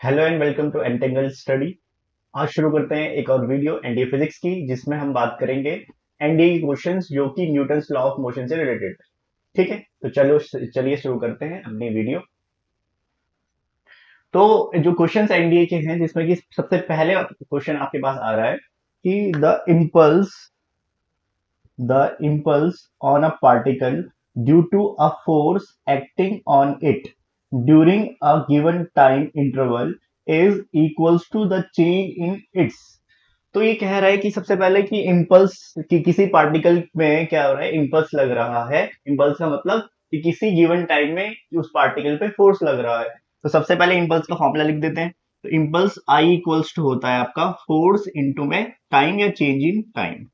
Hello and welcome to Entangle Study. आज शुरू करते हैं एक और वीडियो एनडीए फिजिक्स की, जिसमें हम बात करेंगे एनडीए के क्वेश्चंस जो कि न्यूटन्स लॉ ऑफ मोशन से रिलेटेड। ठीक है, तो चलो चलिए शुरू करते हैं अपनी वीडियो। तो जो क्वेश्चंस एनडीए के हैं, जिसमें कि सबसे पहले क्वेश्चन आपके पास आ रहा है कि the impulse on a particle due to a force acting on it during a given time interval is equals to the change in its। तो ये कह रहा है कि सबसे पहले कि इम्पल्स कि किसी पार्टिकल में क्या हो रहा है, इम्पल्स लग रहा है। इम्पल्स का मतलब कि किसी गिवन टाइम में उस पार्टिकल पे फोर्स लग रहा है। तो सबसे पहले इम्पल्स का फॉर्मूला लिख देते हैं। तो इम्पल्स आई इक्वल्स टू होता है आपका फोर्स इनटू में टाइम या चेंज इन टाइम।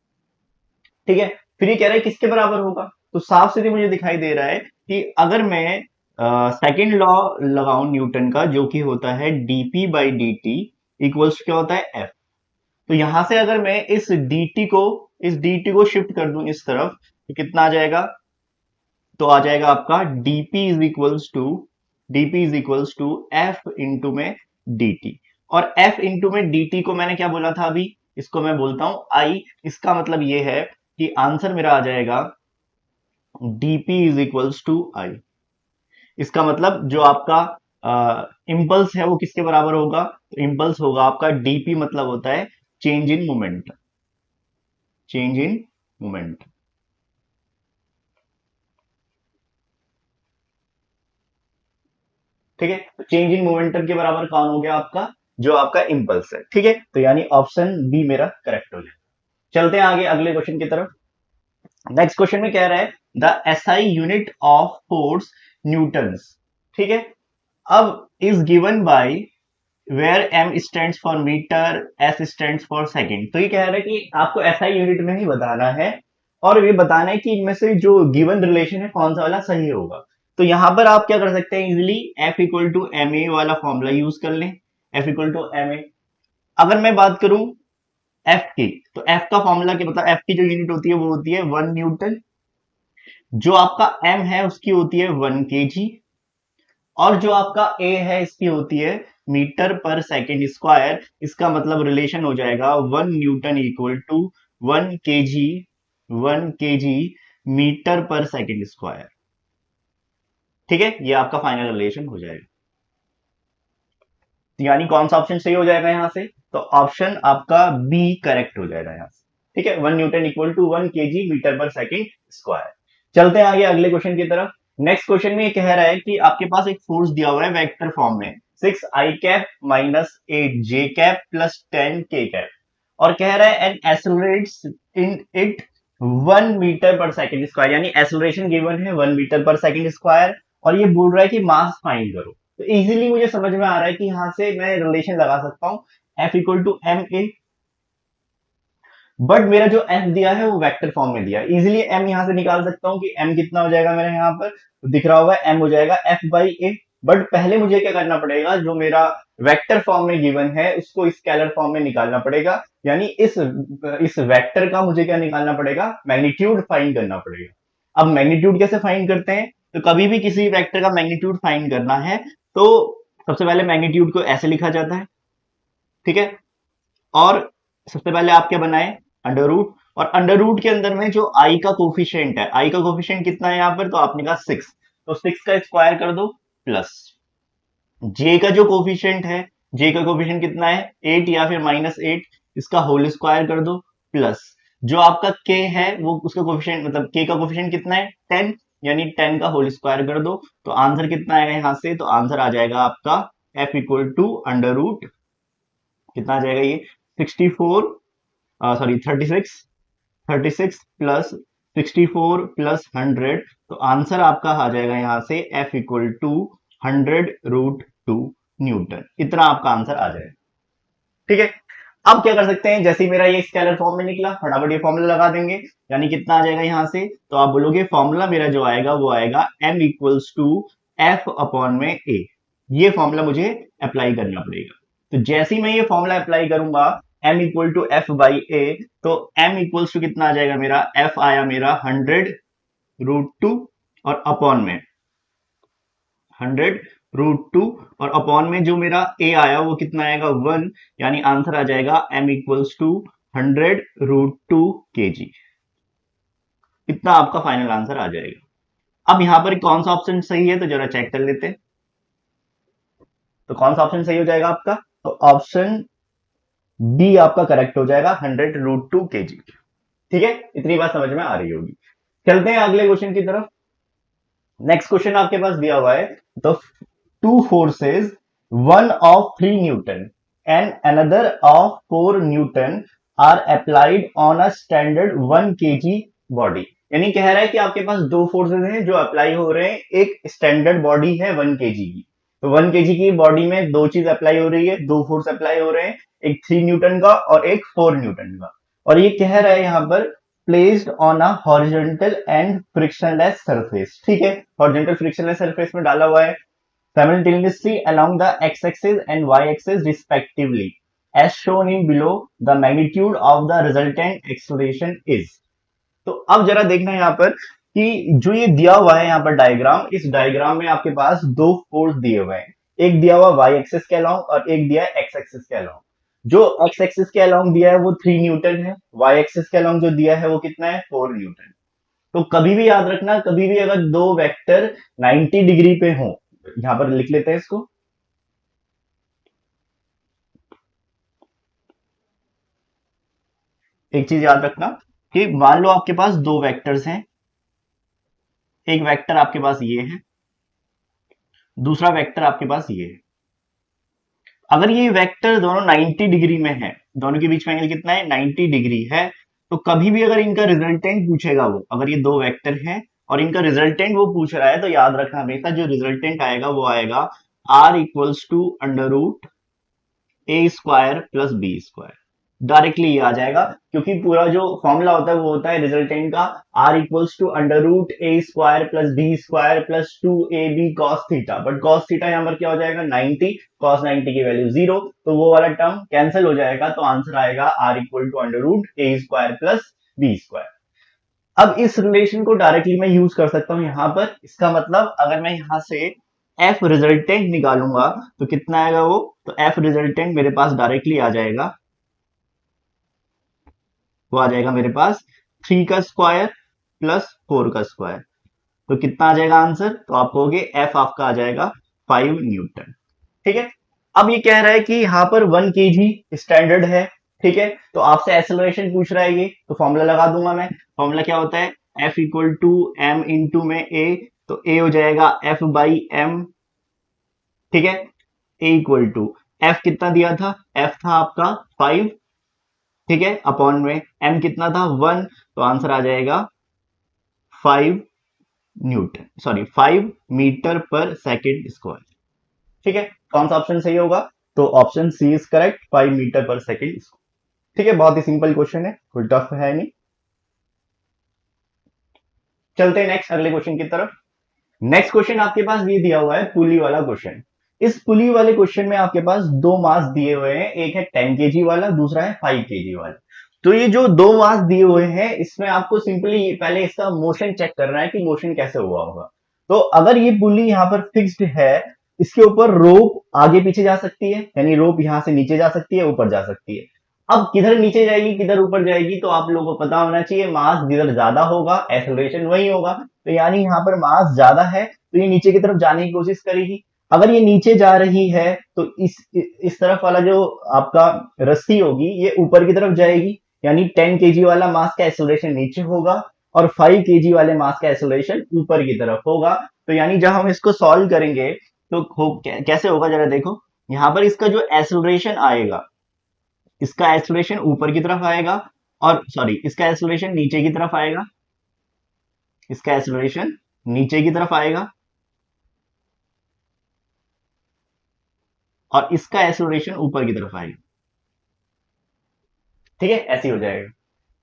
ठीक है, फिर ये कह रहा है किसके बराबर होगा। तो साफ सीधे मुझे दिखाई दे रहा है कि अगर मैं सेकेंड लॉ लगाऊं न्यूटन का, जो कि होता है DP by D T equals क्या होता है एफ। तो यहां से अगर मैं इस dt को शिफ्ट कर दूं इस तरफ, तो कितना आ जाएगा। तो आ जाएगा आपका dp is equals to F into में dt। और f इंटू में dt को मैंने क्या बोला था अभी, इसको मैं बोलता हूं आई। इसका मतलब ये है कि आंसर मेरा आ जाएगा dp इज इक्वल्स टू आई। इसका मतलब जो आपका इम्पल्स है वो किसके बराबर होगा। तो इम्पल्स होगा आपका dp, मतलब होता है change in moment. Change in moment. ठीक है, तो चेंज इन मोमेंटम के बराबर कौन हो गया आपका, जो आपका इम्पल्स है। ठीक है, तो यानी ऑप्शन बी मेरा करेक्ट हो गया। चलते हैं आगे अगले क्वेश्चन की तरफ। नेक्स्ट क्वेश्चन में कह रहा है the SI unit of force newtons. ठीक है, अब is given by where M stands for metre, S stands for second. तो ये कह रहा है कि आपको एसआई यूनिट में ही बताना है, और ये बताना है कि इनमें से जो गिवन रिलेशन है कौन सा वाला सही होगा। तो यहां पर आप क्या कर सकते हैं, easily F equal to M A वाला फॉर्मूला यूज कर लें। F equal to M A. अगर मैं बात करूं एफ की, तो एफ का फॉर्मूला क्या, मतलब एफ की जो यूनिट होती है वो होती है 1 न्यूटन। जो आपका एम है उसकी होती है 1 kg। और जो आपका ए है इसकी होती है मीटर पर सेकेंड स्क्वायर। इसका मतलब रिलेशन हो जाएगा 1 newton equal to 1 kg। 1 kg metre पर सेकेंड स्क्वायर। ठीक है, ये आपका फाइनल रिलेशन हो जाएगा। तो यानी कौन सा ऑप्शन सही हो जाएगा यहां से, तो ऑप्शन आपका बी करेक्ट हो जाएगा यहां से। ठीक है, 1 newton equal to 1 kg metre पर सेकेंड स्क्वायर। चलते हैं आगे अगले क्वेश्चन की तरफ। नेक्स्ट क्वेश्चन में ये कह रहा है कि आपके पास एक फोर्स दिया हुआ है वेक्टर फॉर्म में, 6i cap minus 8j cap plus 10k cap. और कह रहा है and accelerates in it 1 metre पर सेकेंड स्क्वायर। यानी एक्सेलरेशन गिवन है 1 मीटर पर सेकेंड स्क्वायर, और ये बोल रहा है कि मास फाइंड करो। तो इजीली मुझे समझ में आ रहा है कि यहां से मैं रिलेशन लगा सकता हूं F equal to M A. But मेरा जो एफ दिया है वो वेक्टर फॉर्म में दिया है। इजीली एम यहां से निकाल सकता हूं कि एम कितना हो जाएगा मेरे यहाँ पर, तो दिख रहा होगा एम हो जाएगा एफ बाई ए। बट पहले मुझे क्या करना पड़ेगा, जो मेरा वेक्टर फॉर्म में गिवन है उसको स्केलर फॉर्म में निकालना पड़ेगा। यानी इस वेक्टर का मुझे क्या निकालना पड़ेगा, मैग्नीट्यूड फाइंड करना पड़ेगा। अब मैग्नीट्यूड कैसे फाइंड करते हैं, तो कभी भी किसी वेक्टर का मैग्नीट्यूड फाइंड करना है तो सबसे पहले मैग्नीट्यूड को ऐसे लिखा जाता है। ठीक है, और सबसे पहले आप क्या बनाए, अंडर रूट। और अंडर रूट के अंदर में जो आई का कोफिशिएंट है, आई का कोफिशिएंट कितना है यहाँ पर, तो आपने कहा 6। तो 6 का स्क्वायर कर दो प्लस जे का जो कोफिशिएंट है, जे का कोफिशिएंट कितना है 8 या फिर -8। इसका होल स्क्वायर कर दो प्लस जो आपका के है वो उसका कोफिशिएंट, मतलब के का कोफिशिएंट कितना है 10। यानी 10 का होल स्क्वायर कर दो। तो आंसर कितना आएगा यहां से, तो आंसर आ जाएगा आपका F equal to under root, कितना आ जाएगा ये 64, सॉरी 36। 36 plus 64 plus 100। तो आंसर आपका आ जाएगा यहां से एफ इक्वल टू 100√2 न्यूटन। इतना आपका आंसर आ जाएगा। ठीक है, अब क्या कर सकते हैं, जैसे ही मेरा ये स्केलर फॉर्म में निकला फटाफट ये फॉर्मूला लगा देंगे। यानी कितना आ जाएगा यहां से, तो आप बोलोगे फॉर्मूला मेरा जो आएगा वो आएगा M equals to F upon में ए। ये फॉर्मूला मुझे अप्लाई करना पड़ेगा। तो जैसे ही मैं ये फॉर्मूला अप्लाई करूंगा M equal to F by A, तो एम इक्वल्स टू कितना आ जाएगा मेरा, एफ आया मेरा 100√2 और अपॉन में 100 √2 और अपॉन में जो मेरा ए आया वो कितना आएगा 1, यानी आंसर आ जाएगा m इक्वल्स टू 100√2 kg। इतना आपका फाइनल आंसर आ जाएगा। अब यहां पर कौन सा ऑप्शन सही है तो जरा चेक कर लेते हैं। तो कौन सा ऑप्शन सही हो जाएगा आपका, तो ऑप्शन बी आपका करेक्ट हो जाएगा 100√2 kg। ठीक है, इतनी बात समझ में आ रही होगी। चलते हैं अगले क्वेश्चन की तरफ। नेक्स्ट क्वेश्चन आपके पास दिया हुआ है, तो two forces, one of 3 newton and another of 4 newton are applied on a standard 1 kg body. यानी कह रहा है कि आपके पास दो फोर्सेस हैं जो अप्लाई हो रहे हैं, एक स्टैंडर्ड बॉडी है 1 kg की। तो 1 kg की बॉडी में दो चीज अप्लाई हो रही है, दो फोर्स अप्लाई हो रहे हैं, एक 3 न्यूटन का और एक 4 न्यूटन का। और ये कह रहा है यहां पर placed on a horizontal and frictionless surface. ठीक है, हॉरिजॉन्टल फ्रिक्शनलेस सरफेस में डाला हुआ है, simultaneously along the x-axis and y-axis respectively, as shown in below. The magnitude of the resultant acceleration is। तो अब जरा देखना है यहाँ पर कि जो ये दिया हुआ है यहाँ पर डायग्राम, इस डायग्राम में आपके पास दो फोर्स दिए हुए हैं, एक दिया हुआ वाई एक्सिस के अलोंग और एक दिया है एक्स एक्सिस के अलोंग। जो एक्स एक्सिस के अलोंग दिया है वो 3 न्यूटन है, वाई एक्सिस के अलोंग जो दिया है वो कितना है 4 न्यूटन। तो कभी भी याद रखना, कभी भी अगर दो वेक्टर 90 डिग्री पे हो, यहां पर लिख लेते हैं इसको, एक चीज याद रखना कि मान लो आपके पास दो वेक्टर्स हैं, एक वेक्टर आपके पास ये है, दूसरा वेक्टर आपके पास ये है। अगर ये वेक्टर दोनों 90 डिग्री में है, दोनों के बीच में एंगल कितना है 90 डिग्री है, तो कभी भी अगर इनका रिजल्टेंट पूछेगा वो, अगर ये दो वेक्टर हैं और इनका रिजल्टेंट वो पूछ रहा है, तो याद रखना हमेशा जो रिजल्टेंट आएगा वो आएगा r equals to √a² + b²। Directly ये आ जाएगा, क्योंकि पूरा जो फॉर्मूला होता है वो होता है रिजल्टेंट का r equals to √a² + b² + 2ab cos theta. But cos theta यहां पर क्या हो जाएगा 90, cos 90 की वैल्यू 0, तो वो वाला टर्म कैंसिल हो जाएगा, तो आंसर आएगा r equal to √a² + b²। अब इस रिलेशन को डायरेक्टली मैं यूज कर सकता हूं यहां पर। इसका मतलब अगर मैं यहां से एफ रिजल्टेंट निकालूंगा तो कितना आएगा वो, तो एफ रिजल्टेंट मेरे पास डायरेक्टली आ जाएगा, वो आ जाएगा मेरे पास 3² + 4²। तो कितना आ जाएगा आंसर, तो आप कहोगे एफ आपका आ जाएगा 5 न्यूटन। ठीक है, अब ये कह रहा है कि यहां पर 1 kg स्टैंडर्ड है। ठीक है, तो आपसे एक्सेलरेशन पूछ रहा है ये, तो फॉर्मूला लगा दूंगा मैं। फॉर्मूला क्या होता है, F equal to M into में ए, तो ए हो जाएगा F/m। ठीक है, ए इक्वल टू एफ कितना दिया था, एफ था आपका 5, ठीक है, अपॉन में एम कितना था 1, तो आंसर आ जाएगा 5 न्यूटन, सॉरी 5 मीटर पर सेकेंड स्क्वायर। ठीक है, कौन सा ऑप्शन सही होगा, तो option C is correct, 5 metre पर सेकेंड। ठीक है, बहुत ही सिंपल क्वेश्चन है, कोई टफ है नहीं। चलते हैं नेक्स्ट अगले क्वेश्चन की तरफ। नेक्स्ट क्वेश्चन आपके पास ये दिया हुआ है पुली वाला क्वेश्चन। इस पुली वाले क्वेश्चन में आपके पास दो मास दिए हुए हैं, एक है 10 kg वाला, दूसरा है 5 kg वाला। तो ये जो दो मास दिए हुए हैं, इसमें आपको सिंपली पहले इसका मोशन चेक करना है कि मोशन कैसे हुआ होगा। तो अगर ये पुली यहाँ पर फिक्स्ड है, इसके ऊपर रोप आगे पीछे जा सकती है, यानी रोप यहां से नीचे जा सकती है, ऊपर जा सकती है। अब किधर नीचे जाएगी किधर ऊपर जाएगी, तो आप लोगों को पता होना चाहिए, मास जिधर ज्यादा होगा एक्सेलरेशन वही होगा। तो यानी यहाँ पर मास ज्यादा है, तो ये नीचे की तरफ जाने की कोशिश करेगी। अगर ये नीचे जा रही है तो इस तरफ वाला जो आपका रस्सी होगी ये ऊपर की तरफ जाएगी, यानी 10 kg वाला मास का एक्सेलरेशन नीचे होगा और 5 kg वाले मास का एक्सेलरेशन ऊपर की तरफ होगा। तो यानी जब हम इसको सॉल्व करेंगे तो कैसे होगा जरा देखो, यहाँ पर इसका जो एक्सेलरेशन आएगा, इसका एक्सेलरेशन ऊपर की तरफ आएगा, और सॉरी इसका एक्सेलरेशन नीचे की तरफ आएगा, इसका एक्सेलरेशन नीचे की तरफ आएगा और इसका एक्सेलरेशन ऊपर की तरफ आएगा। ठीक है, ऐसे हो जाएगा।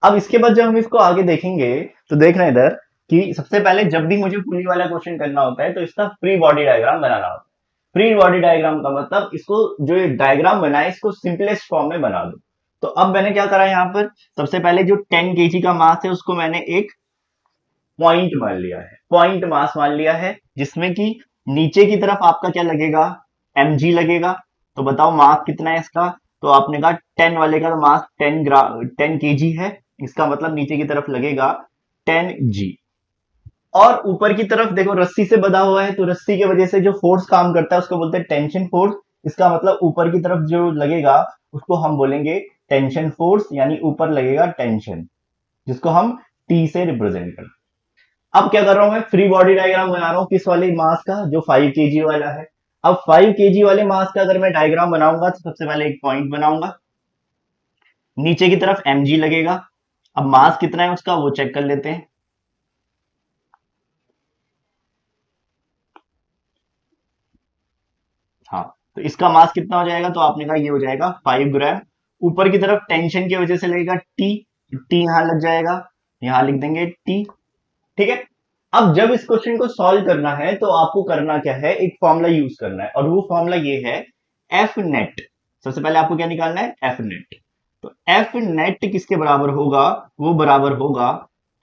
अब इसके बाद जब हम इसको आगे देखेंगे तो देखना इधर कि सबसे पहले जब भी मुझे पुली वाला क्वेश्चन करना होता है तो इसका फ्री बॉडी डायग्राम बनाना होता है। फ्री बॉडी डायग्राम का मतलब इसको जो ये डायग्राम बनाए इसको सिंपलेस्ट फॉर्म में बना दो। तो अब मैंने क्या करा यहाँ पर, सबसे पहले जो 10 kg का मास है उसको मैंने एक पॉइंट मान लिया है, पॉइंट मास मान लिया है, जिसमें कि नीचे की तरफ आपका क्या लगेगा, mg लगेगा। तो बताओ मास कितना है इसका, तो आपने कहा 10 वाले का तो मास 10 kg है, इसका मतलब नीचे की तरफ लगेगा 10g। और ऊपर की तरफ देखो रस्सी से बंधा हुआ है, तो रस्सी की वजह से जो फोर्स काम करता है उसको बोलते हैं टेंशन फोर्स। इसका मतलब ऊपर की तरफ जो लगेगा उसको हम बोलेंगे टेंशन फोर्स, यानी ऊपर लगेगा टेंशन, जिसको हम टी से रिप्रेजेंट करते हैं। अब क्या कर रहा हूं मैं, फ्री बॉडी डायग्राम बना रहा हूं किस वाले मास का, जो 5 kg वाला है। अब 5 kg वाले मास का अगर मैं डायग्राम बनाऊंगा तो सबसे पहले एक पॉइंट बनाऊंगा, नीचे की तरफ mg लगेगा। अब मास कितना है उसका वो चेक कर लेते हैं। हाँ, तो इसका मास कितना हो जाएगा, तो आपने कहा ये हो जाएगा 5 ग्राम। ऊपर की तरफ टेंशन की वजह से लगेगा टी, टी यहां लग जाएगा, यहां लिख देंगे टी। ठीक है। अब जब इस क्वेश्चन को सॉल्व करना है तो आपको करना क्या है, एक फॉर्मूला यूज करना है, और वो फॉर्मूला ये है एफ नेट। सबसे पहले आपको क्या निकालना है, एफ नेट। तो एफ नेट किसके बराबर होगा, वो बराबर होगा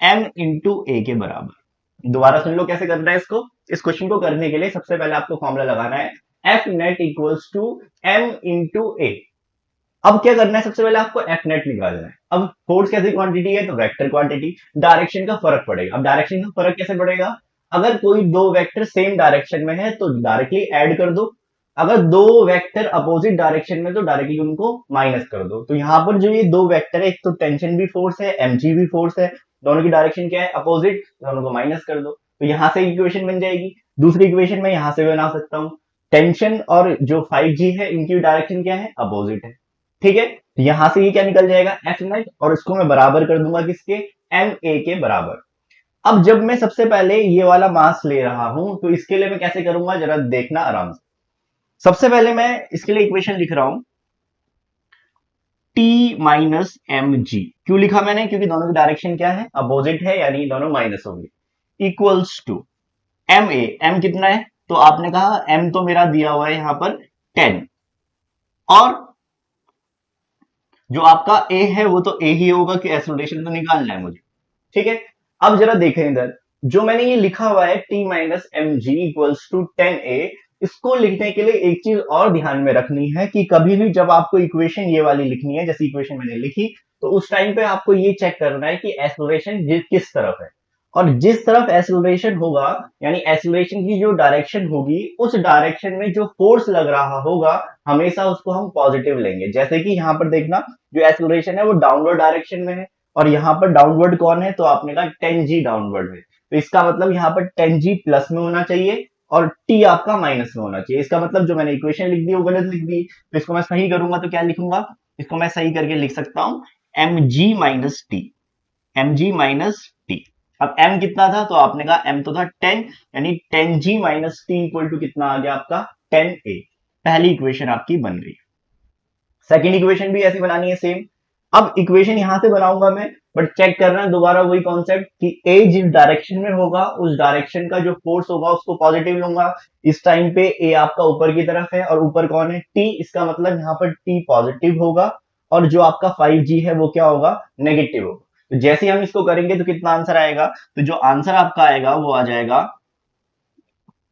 एम इंटू ए के बराबर। दोबारा सुन लो कैसे करना है इसको। इस क्वेश्चन को करने के लिए सबसे पहले आपको फॉर्मूला लगाना है F net equals to M into A. अब क्या करना है, सबसे पहले आपको एफ नेट निकालना है। अब फोर्स कैसी क्वांटिटी है, तो वेक्टर क्वांटिटी, डायरेक्शन का फर्क पड़ेगा। अब डायरेक्शन का फर्क कैसे पड़ेगा, अगर कोई दो वेक्टर सेम डायरेक्शन में है तो डायरेक्टली ऐड कर दो, अगर दो वेक्टर अपोजिट डायरेक्शन में तो डायरेक्टली उनको माइनस कर दो। तो यहां पर जो ये दो वेक्टर है, एक तो टेंशन भी फोर्स है, mg भी फोर्स है, दोनों की डायरेक्शन क्या है, अपोजिट, दोनों को माइनस कर दो, तो यहां से इक्वेशन बन जाएगी। दूसरी इक्वेशन मैं यहां से बना सकता हूं, टेंशन और जो 5g है इनकी डायरेक्शन क्या है, अपोजिट है। ठीक है, तो यहां से ये क्या निकल जाएगा, एफ नेट, और इसको मैं बराबर कर दूंगा किसके, एम ए के बराबर। अब जब मैं सबसे पहले ये वाला मास ले रहा हूं तो इसके लिए मैं कैसे करूंगा, जरा देखना आराम से। सबसे पहले मैं इसके लिए इक्वेशन लिख रहा हूं T माइनस एम जी। क्यों लिखा मैंने, क्योंकि दोनों की डायरेक्शन क्या है, अपोजिट है, यानी दोनों माइनस होंगे। Equals to M A, M कितना है, तो आपने कहा एम तो मेरा दिया हुआ है यहां पर 10, और जो आपका ए है वो तो ए ही होगा कि एक्सलेरेशन तो निकालना है मुझे। ठीक है। अब जरा देखें इधर, जो मैंने ये लिखा हुआ है T minus M G equals to 10 A, इसको लिखने के लिए एक चीज और ध्यान में रखनी है कि कभी भी जब आपको इक्वेशन ये वाली लिखनी है, जैसी इक्वेशन मैंने लिखी, तो उस टाइम पे आपको ये चेक करना है कि एक्सलेरेशन किस तरफ है, और जिस तरफ एक्सलेरेशन होगा, यानी एक्सलेरेशन की जो डायरेक्शन होगी, उस डायरेक्शन में जो फोर्स लग रहा होगा हमेशा उसको हम पॉजिटिव लेंगे। जैसे कि यहाँ पर देखना, जो एक्सलेरेशन है वो डाउनवर्ड डायरेक्शन में है, और यहाँ पर डाउनवर्ड कौन है, तो आपने कहा 10g डाउनवर्ड है, तो इसका मतलब यहाँ पर 10g प्लस में होना चाहिए और t आपका माइनस में होना चाहिए। इसका मतलब जो मैंने इक्वेशन लिख दी वो गलत लिख दी, तो इसको मैं सही करूंगा तो क्या लिखूंगा, इसको मैं सही करके लिख सकता हूं mg minus T, mg minus T. अब m कितना था, तो आपने कहा m तो था 10, यानी 10g minus T equal to कितना आ गया आपका 10a। पहली इक्वेशन आपकी बन गई। सेकेंड इक्वेशन भी ऐसी बनानी है सेम। अब इक्वेशन यहां से बनाऊंगा मैं, बट चेक करना है दोबारा वही कॉन्सेप्ट कि ए जिस डायरेक्शन में होगा उस डायरेक्शन का जो फोर्स होगा उसको पॉजिटिव लूंगा। इस टाइम पे ए आपका ऊपर की तरफ है और ऊपर कौन है, टी, इसका मतलब यहाँ पर टी पॉजिटिव होगा, और जो आपका 5g है वो क्या होगा, नेगेटिव होगा। तो जैसे हम इसको करेंगे तो कितना आंसर आएगा, तो जो आंसर आपका आएगा वो आ जाएगा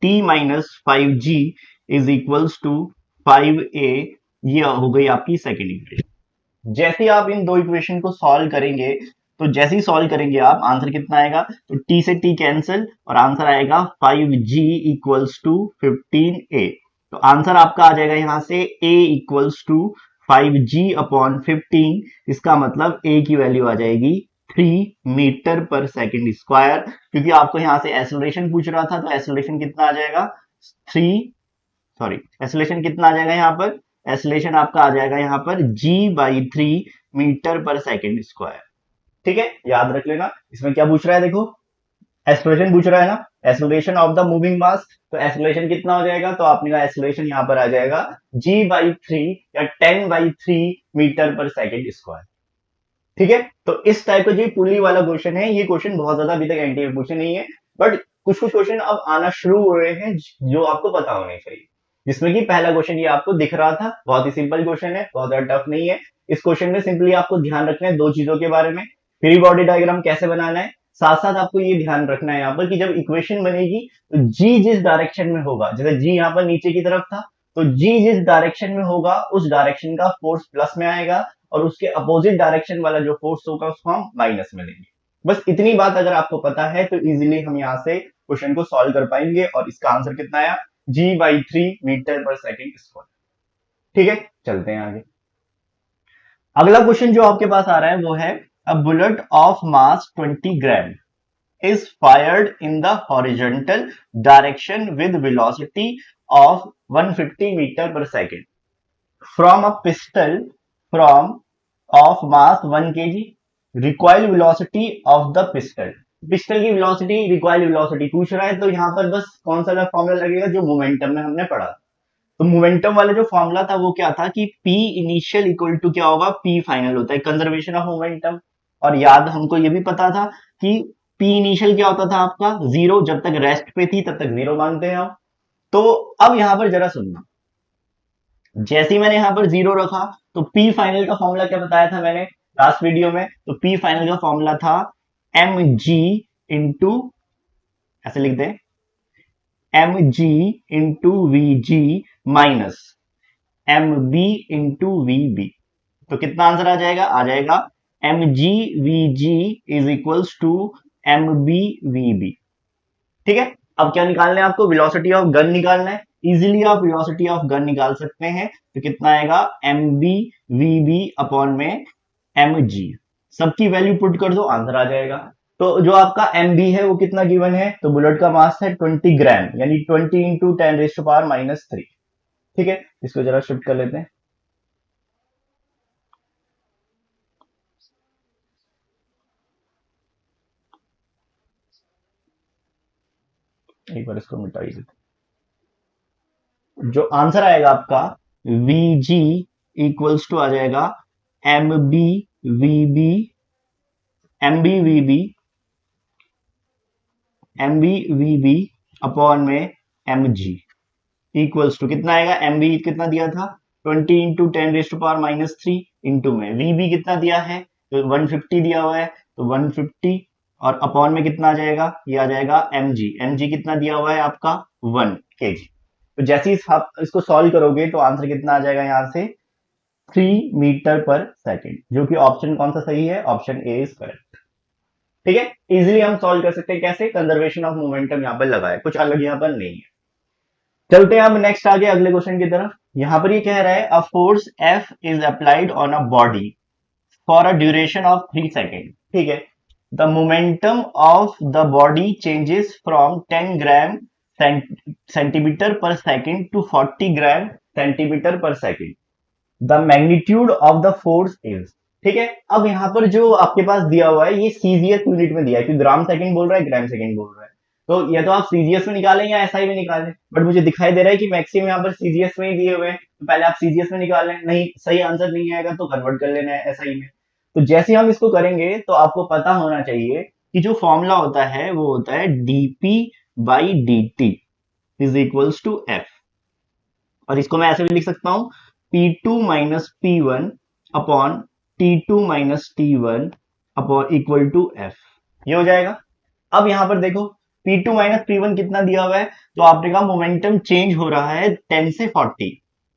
t minus 5g is equals to 5a। ये हो गई आपकी सेकेंड इक्वेशन। जैसे ही आप इन दो इक्वेशन को सॉल्व करेंगे, तो जैसे ही सॉल्व करेंगे आप, आंसर कितना आएगा, तो t से t कैंसिल और आंसर आएगा 5g इक्वल्स टू 15a। तो आंसर आपका आ जाएगा यहां से a equals to 5g upon 15, इसका मतलब a की वैल्यू आ जाएगी 3 मीटर पर सेकेंड स्क्वायर। क्योंकि आपको यहां से एक्सेलरेशन पूछ रहा था, तो एक्सेलरेशन कितना आ जाएगा, 3, सॉरी एक्सेलरेशन कितना आ जाएगा यहाँ पर, एक्सेलरेशन आपका आ जाएगा यहाँ पर g/3 मीटर पर सेकेंड स्क्वायर। ठीक है, याद रख लेना। इसमें क्या पूछ रहा है, देखो एक्सेलरेशन पूछ रहा है ना, एक्सेलरेशन ऑफ द मूविंग मास, तो एक्सेलरेशन कितना हो जाएगा, तो आपने कहा एक्सेलरेशन यहाँ पर आ जाएगा g/3 या 10/3 मीटर पर सेकेंड स्क्वायर। ठीक है, तो इस टाइप का जो पुली वाला क्वेश्चन है, ये क्वेश्चन बहुत ज्यादा अभी तक एनटीए में पूछे नहीं है, बट कुछ कुछ क्वेश्चन अब आना शुरू हो रहे हैं जो आपको पता होने चाहिए। जिसमें कि पहला क्वेश्चन ये आपको दिख रहा था, बहुत ही सिंपल क्वेश्चन है, बहुत ज्यादा टफ नहीं है। इस क्वेश्चन में सिंपली आपको ध्यान रखना है दो चीजों के बारे में, फ्री बॉडी डायग्राम कैसे बनाना है, साथ साथ आपको ये ध्यान रखना है यहाँ पर कि जब इक्वेशन बनेगी तो जी जिस डायरेक्शन में होगा, जैसे जी यहाँ पर नीचे की तरफ था, तो जी जिस डायरेक्शन में होगा उस डायरेक्शन का फोर्स प्लस में आएगा और उसके अपोजिट डायरेक्शन वाला जो फोर्स होगा उसको हम माइनस में लेंगे। बस इतनी बात अगर आपको पता है तो इजीली हम यहाँ से क्वेश्चन को सॉल्व कर पाएंगे। और इसका आंसर कितना आया, G/3 मीटर पर सेकेंड स्क्वायर। ठीक है, चलते हैं आगे। अगला क्वेश्चन जो आपके पास आ रहा है वो है, a bullet of mass 20 gram is fired in the horizontal direction with velocity of 150 meter per second from a pistol from of mass 1 kg. Recoil velocity of the pistol. Pistol की velocity, recoil velocity पूछ रहा है, तो यहां पर बस कौन सा फॉर्मूला लगेगा जो मोमेंटम में हमने पढ़ा। तो मोमेंटम वाला जो फॉर्मूला था वो क्या था कि P इनिशियल इक्वल टू क्या होगा, P फाइनल होता है, कंजर्वेशन ऑफ मोमेंटम। और याद हमको ये भी पता था कि P इनिशियल क्या होता था आपका, जीरो, जब तक रेस्ट पे थी तब तक जीरो मानते हैं हम। तो अब यहां पर जरा सुनना, जैसे ही मैंने यहां पर जीरो रखा तो P फाइनल का फॉर्मूला क्या बताया था मैंने लास्ट वीडियो में, तो P फाइनल का फॉर्मूला था mg इंटू, ऐसे लिख दें, mg into VG minus mb into VB. तो कितना आंसर आ जाएगा, आ जाएगा mg vg is equals to mb vb। ठीक है, अब क्या निकालना है आपको, वेलोसिटी ऑफ गन निकालना है। इजीली आप वेलोसिटी ऑफ गन निकाल सकते हैं, तो कितना आएगा, mb vb अपॉन में mg। सबकी वैल्यू पुट कर दो, आंसर आ जाएगा। तो जो आपका mb है वो कितना गिवन है, तो बुलेट का मास है 20 ग्राम, यानी 20 इंटू 10⁻³ ठीक है, इसको जरा शिफ्ट कर लेते हैं। एक बार इसको मिटा ही देते, जो आंसर आएगा आपका Vg इक्वल्स टू आ जाएगा MB VB MB VB MB VB upon में mg इक्वल्स टू कितना आएगा, MB कितना दिया था 20 इंटू 10⁻³ इंटू में VB कितना दिया है, तो 150 दिया हुआ है, तो 150 और अपॉन में कितना आ जाएगा, ये आ जाएगा mg कितना दिया हुआ है आपका 1 kg। तो जैसे ही आप इसको सॉल्व करोगे तो आंसर कितना आ जाएगा यहां से 3 मीटर पर सेकेंड, जो कि ऑप्शन कौन सा सही है, ऑप्शन ए इज करेक्ट। ठीक है, इजीली हम सॉल्व कर सकते हैं, कैसे, कंजर्वेशन ऑफ मोमेंटम यहां पर लगा है, कुछ अलग यहां पर नहीं है। चलते हैं अब नेक्स्ट आगे अगले क्वेश्चन की तरफ। यहां पर ये कह रहा है, a force F is applied on a body for a duration of 3 second. ठीक है, the momentum of the body changes from 10 gram centimetre पर सेकेंड टू 40 ग्राम सेंटीमीटर पर second. The magnitude of the force is. ठीक है, अब यहां पर जो आपके पास दिया हुआ है ये सीजीएस यूनिट में दिया है, क्योंकि ग्राम सेकंड बोल रहा है, ग्राम सेकंड बोल रहा है, तो या तो आप सीजीएस में निकालें या एसआई में निकालें, बट मुझे दिखाई दे रहा है कि मैक्सिमम यहाँ पर सीजीएस में ही दिए हुए हैं, तो पहले आप सीजीएस में निकाल लें, नहीं सही आंसर नहीं आएगा तो कन्वर्ट कर लेना है एसआई में। तो जैसे हम इसको करेंगे तो आपको पता होना चाहिए कि जो फॉर्मूला होता है वो होता है dp/dt is equals to F, और इसको मैं ऐसे भी लिख सकता हूं P2 minus P1 upon T2 minus T1 upon equal to F, ये हो जाएगा। अब यहां पर देखो P2 माइनस P1 कितना दिया हुआ है, तो आपने कहा मोमेंटम चेंज हो रहा है 10 से 40,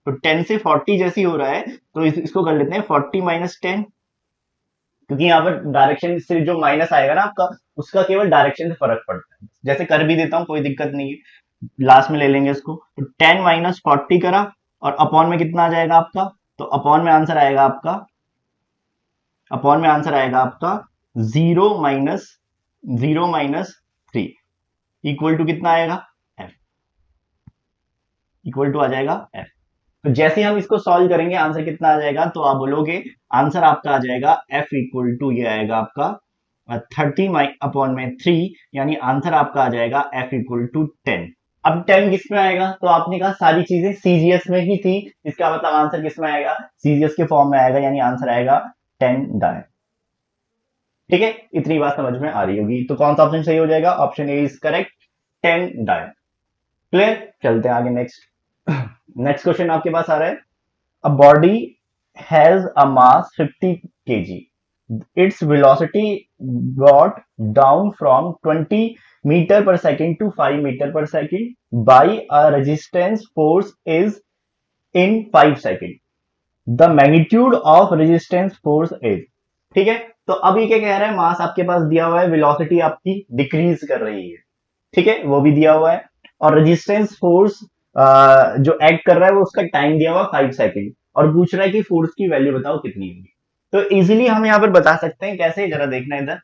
तो 10 से 40 जैसी हो रहा है, तो इसको कर लेते हैं 40 माइनस 10, क्योंकि यहाँ पर डायरेक्शन से जो माइनस आएगा ना आपका, उसका केवल डायरेक्शन से फर्क पड़ता है। जैसे कर भी देता हूं, कोई दिक्कत नहीं है, लास्ट में ले लेंगे इसको, तो 10 माइनस 40 करा और अपॉन में कितना आ जाएगा आपका, तो अपॉन में आंसर आएगा आपका, अपॉन में आंसर आएगा आपका 0 माइनस 3 इक्वल टू कितना आएगा, एफ, इक्वल टू आ जाएगा एफ। तो जैसे ही हम इसको सॉल्व करेंगे आंसर कितना आ जाएगा, तो आप बोलोगे आंसर आपका आ जाएगा एफ इक्वल टू, ये आएगा आपका 30 अपॉन में 3, यानी आंसर आपका आ जाएगा एफ इक्वल टू 10। अब 10 किस में आएगा, तो आपने कहा सारी चीजें सीजीएस में ही थी, इसका मतलब आंसर किस में आएगा, सीजीएस के फॉर्म में आएगा, यानी आंसर आएगा 10 डाय। ठीक है, इतनी बात समझ में आ रही होगी, तो कौन सा ऑप्शन सही हो जाएगा, option A is correct, 10 dyne. Clear, चलते हैं आगे नेक्स्ट। नेक्स्ट क्वेश्चन आपके पास आ रहा है, a body has a mass 50 kg its velocity got down from 20 meter per second to 5 meter per second by a resistance force is in 5 seconds. The magnitude of resistance force is. ठीक है, तो अब ये क्या कह रहा है, मास आपके पास दिया हुआ है, वेलोसिटी आपकी डिक्रीज कर रही है, ठीक है, वो भी दिया हुआ है, और रेजिस्टेंस फोर्स जो एक्ट कर रहा है वो उसका टाइम दिया हुआ 5 सेकेंड, और पूछ रहा है कि फोर्स की वैल्यू बताओ कितनी होगी। तो इजीली हम यहाँ पर बता सकते हैं, कैसे, जरा देखना इधर,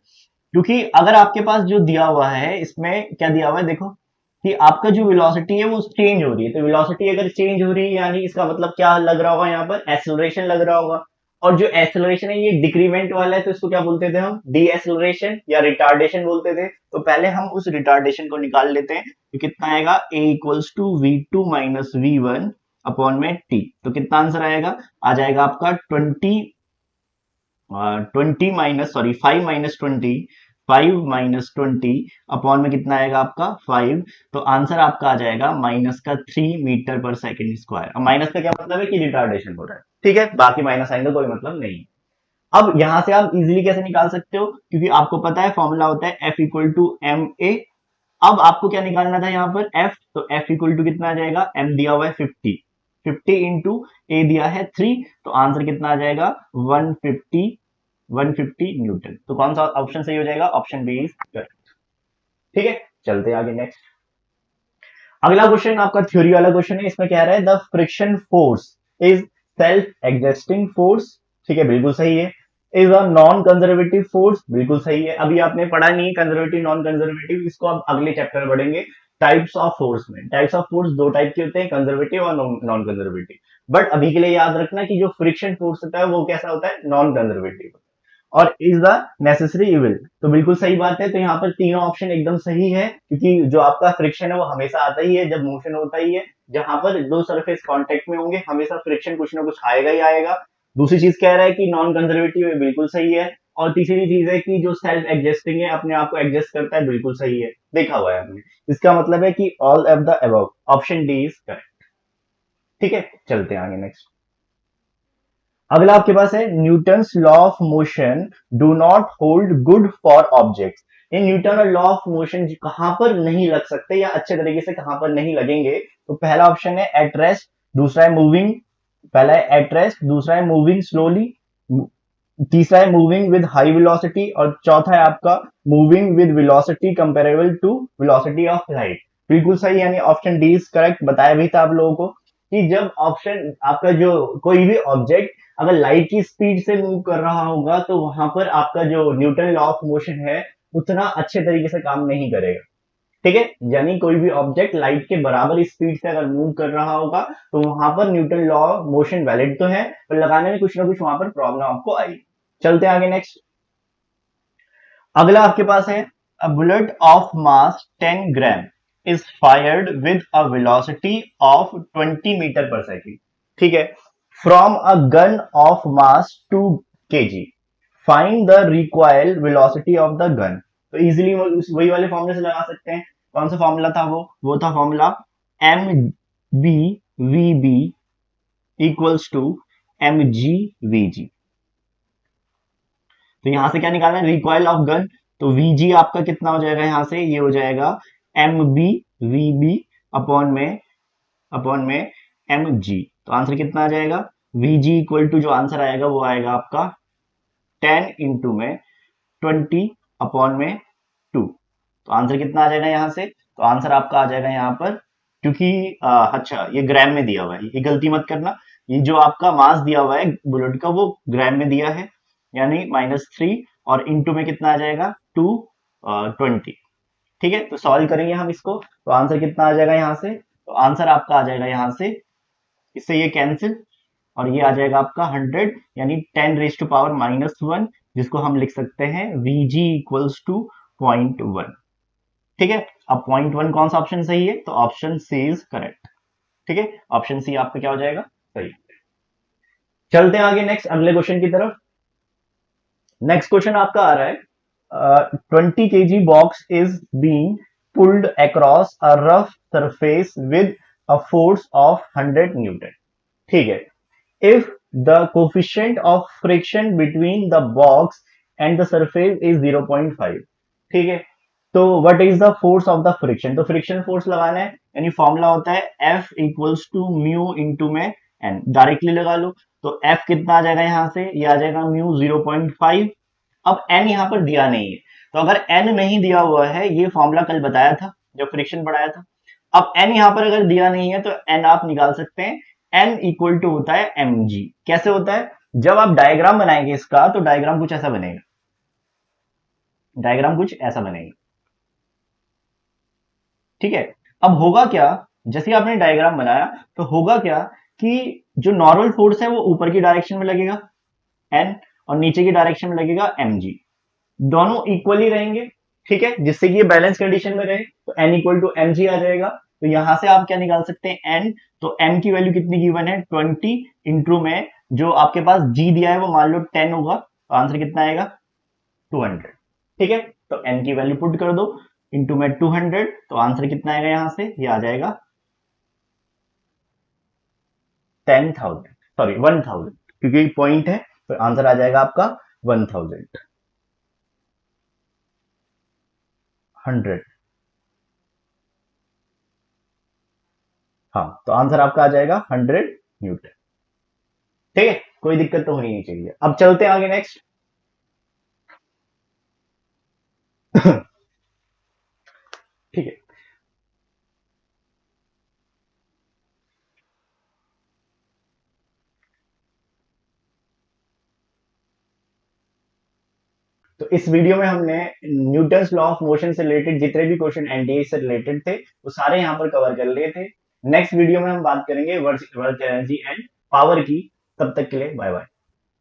क्योंकि अगर आपके पास जो दिया हुआ है, इसमें क्या दिया हुआ है, देखो कि आपका जो वेलोसिटी है वो चेंज हो रही है, तो वेलोसिटी अगर चेंज हो रही है यानी इसका मतलब क्या लग रहा होगा, यहाँ पर एक्सेलरेशन लग रहा होगा, और जो एक्सेलरेशन है ये डिक्रीमेंट वाला है, तो इसको क्या बोलते थे हम, डी एक्सेलरेशन या रिटार्डेशन बोलते थे। तो पहले हम उस रिटार्डेशन को निकाल लेते हैं, तो कितना आएगा, A equals to V2 minus V1 upon में टी, तो कितना आंसर आएगा, आ जाएगा आपका 20 माइनस, सॉरी 5 माइनस 20 अपॉन में कितना आएगा आपका 5, तो आंसर आपका आ जाएगा माइनस का 3 मीटर पर सेकेंड स्क्वायर। अब माइनस का क्या मतलब है कि रिटार्डेशन हो रहा है, ठीक है, बाकी माइनस साइन का कोई मतलब नहीं। अब यहां से आप इजीली कैसे निकाल सकते हो, क्योंकि आपको पता है फॉर्मूला होता है F equal to M A. अब आपको क्या निकालना था यहाँ पर F, तो F इक्वल टू कितना आ जाएगा, M दिया हुआ है 50, 50 इंटू ए दिया है 3, तो आंसर कितना आ जाएगा 150 न्यूटन। तो कौन सा ऑप्शन सही हो जाएगा, ऑप्शन बी इज करेक्ट। ठीक है, चलते हैं आगे नेक्स्ट। अगला क्वेश्चन आपका थ्योरी वाला क्वेश्चन है, इसमें कह रहा है the friction force is self existing force. ठीक है, बिल्कुल सही है। Is a non conservative force, बिल्कुल सही है, अभी आपने पढ़ा नहीं कंजर्वेटिव नॉन कंजर्वेटिव, इसको आप अगले चैप्टर में पढ़ेंगे। टाइप्स ऑफ फोर्स में, टाइप्स ऑफ फोर्स दो टाइप के होते हैं, कंजर्वेटिव और नॉन कंजर्वेटिव, बट अभी के लिए याद रखना कि जो फ्रिक्शन फोर्स होता है वो कैसा होता है, नॉन कंजर्वेटिव, और इज द नेसेसरी इविल, तो बिल्कुल सही बात है। तो यहाँ पर तीनों ऑप्शन एकदम सही है, क्योंकि जो आपका फ्रिक्शन है वो हमेशा आता ही है जब मोशन होता ही है, जहां पर दो सरफेस कांटेक्ट में होंगे हमेशा फ्रिक्शन कुछ ना कुछ आएगा ही आएगा। दूसरी चीज कह रहा है कि नॉन कंजर्वेटिव है, बिल्कुल सही है, और तीसरी चीज है कि जो सेल्फ एडजस्टिंग है, अपने आप को एडजस्ट करता है, बिल्कुल सही है, देखा हुआ है हमने। इसका मतलब है कि all of the above, option D is correct. ठीक है, चलते हैं आगे नेक्स्ट। अगला आपके पास है Newton's law of motion do not hold good for objects. ये न्यूटन और लॉ ऑफ मोशन कहां पर नहीं लग सकते, या अच्छे तरीके से कहां पर नहीं लगेंगे, तो पहला ऑप्शन है एट रेस्ट, दूसरा है मूविंग, पहला है एट रेस्ट, दूसरा है मूविंग स्लोली, तीसरा है मूविंग विद हाई वेलोसिटी, और चौथा है आपका moving with velocity comparable to velocity of light. बिल्कुल सही, यानी ऑप्शन डी इज करेक्ट। बताया भी था आप लोगों को कि जब ऑप्शन आपका जो कोई भी ऑब्जेक्ट अगर लाइट की स्पीड से मूव कर रहा होगा, तो वहां पर आपका जो न्यूटन लॉ ऑफ मोशन है उतना अच्छे तरीके से काम नहीं करेगा। ठीक है, यानी कोई भी ऑब्जेक्ट लाइट के बराबर स्पीड से अगर मूव कर रहा होगा, तो वहां पर न्यूटन लॉ मोशन वैलिड तो है, पर लगाने में कुछ ना कुछ वहां पर प्रॉब्लम आपको आई। चलते हैं आगे नेक्स्ट। अगला आपके पास है a bullet of mass 10 gram is fired with a velocity of 20 metre पर सेकेंड। ठीक है, from a gun of mass 2 kg, find the required velocity of the gun. तो इजीली वही वाले फॉर्मूले से लगा सकते हैं। कौन सा फॉर्मूला था वो था formula M B V B equals to M G V G. तो यहां से क्या निकालना है, रिकॉइल ऑफ गन, तो वीजी आपका कितना हो जाएगा, यहां से ये हो जाएगा M B V B upon में एम जी, तो आंसर कितना आ जाएगा, वीजी इक्वल टू जो आंसर आएगा वो आएगा आपका 10 इंटू में 20 अपॉन में 2, तो आंसर कितना आ जाएगा यहाँ से, तो आंसर आपका आ जाएगा यहाँ पर, क्योंकि अच्छा ये ग्राम में दिया हुआ है, ये गलती मत करना, ये जो आपका मास दिया हुआ है बुलेट का वो ग्राम में दिया है, यानी -3, और इंटू में कितना आ जाएगा 220। ठीक है, तो सॉल्व करेंगे हम इसको, तो आंसर कितना आ जाएगा यहाँ से, तो आंसर आपका आ जाएगा यहाँ से, इससे ये कैंसिल, और ये आ जाएगा आपका 100, यानी 10⁻⁻1, जिसको हम लिख सकते हैं Vg इक्वल्स टू 0.1। ठीक है, अब 0.1 कौन सा ऑप्शन सही है, तो ऑप्शन सी इज करेक्ट। ठीक है, ऑप्शन सी आपका क्या हो जाएगा, सही। चलते हैं आगे नेक्स्ट अगले क्वेश्चन की तरफ। नेक्स्ट क्वेश्चन आपका आ रहा है 20 kg box is being pulled across a rough surface with a force of 100 Newton. ठीक है, if the coefficient of friction between the box and the surface is 0.5। ठीक है, तो what is the force of the friction, तो friction force लगाना है, यानी formula होता है F equals to mu into में एन, डायरेक्टली लगा लो। तो F कितना आ जाएगा यहां से, ये आ जाएगा म्यू 0.5। अब n यहाँ पर दिया नहीं है, तो अगर n नहीं दिया हुआ है, ये फॉर्मूला कल बताया था जब फ्रिक्शन पढ़ाया था। अब n यहाँ पर अगर दिया नहीं है तो n आप निकाल सकते हैं, n इक्वल टू होता है mg। कैसे होता है, जब आप डायग्राम बनाएंगे इसका, तो डायग्राम कुछ ऐसा बनेगा, डायग्राम कुछ ऐसा बनेगा। ठीक है, अब होगा क्या, जैसे आपने डायग्राम बनाया तो होगा क्या कि जो नॉर्मल फोर्स है वो ऊपर की डायरेक्शन में लगेगा n, और नीचे की डायरेक्शन में लगेगा mg, दोनों इक्वली रहेंगे। ठीक है, जिससे कि ये बैलेंस कंडीशन में रहे, तो n equal to M G आ जाएगा। तो यहां से आप क्या निकाल सकते हैं, n, तो m की वैल्यू कितनी गिवन है 20 इंटू में जो आपके पास g दिया है वो मान लो 10 होगा, तो आंसर कितना आएगा 200। ठीक है, तो n की वैल्यू पुट कर दो इंटू में 200, तो आंसर कितना आएगा, यहां से ये आ जाएगा 10,000, सॉरी 1000, क्योंकि पॉइंट है तो आंसर आ जाएगा आपका 1000, 100। हाँ, तो आंसर आपका आ जाएगा 100 न्यूटन। ठीक है, कोई दिक्कत तो होनी नहीं चाहिए। अब चलते हैं आगे नेक्स्ट। ठीक है, तो इस वीडियो में हमने न्यूटन्स लॉ ऑफ मोशन से रिलेटेड जितने भी क्वेश्चन एनडीए से रिलेटेड थे वो सारे यहां पर कवर कर लिए थे। नेक्स्ट वीडियो में हम बात करेंगे वर्क एनर्जी एंड पावर की। तब तक के लिए बाय बाय।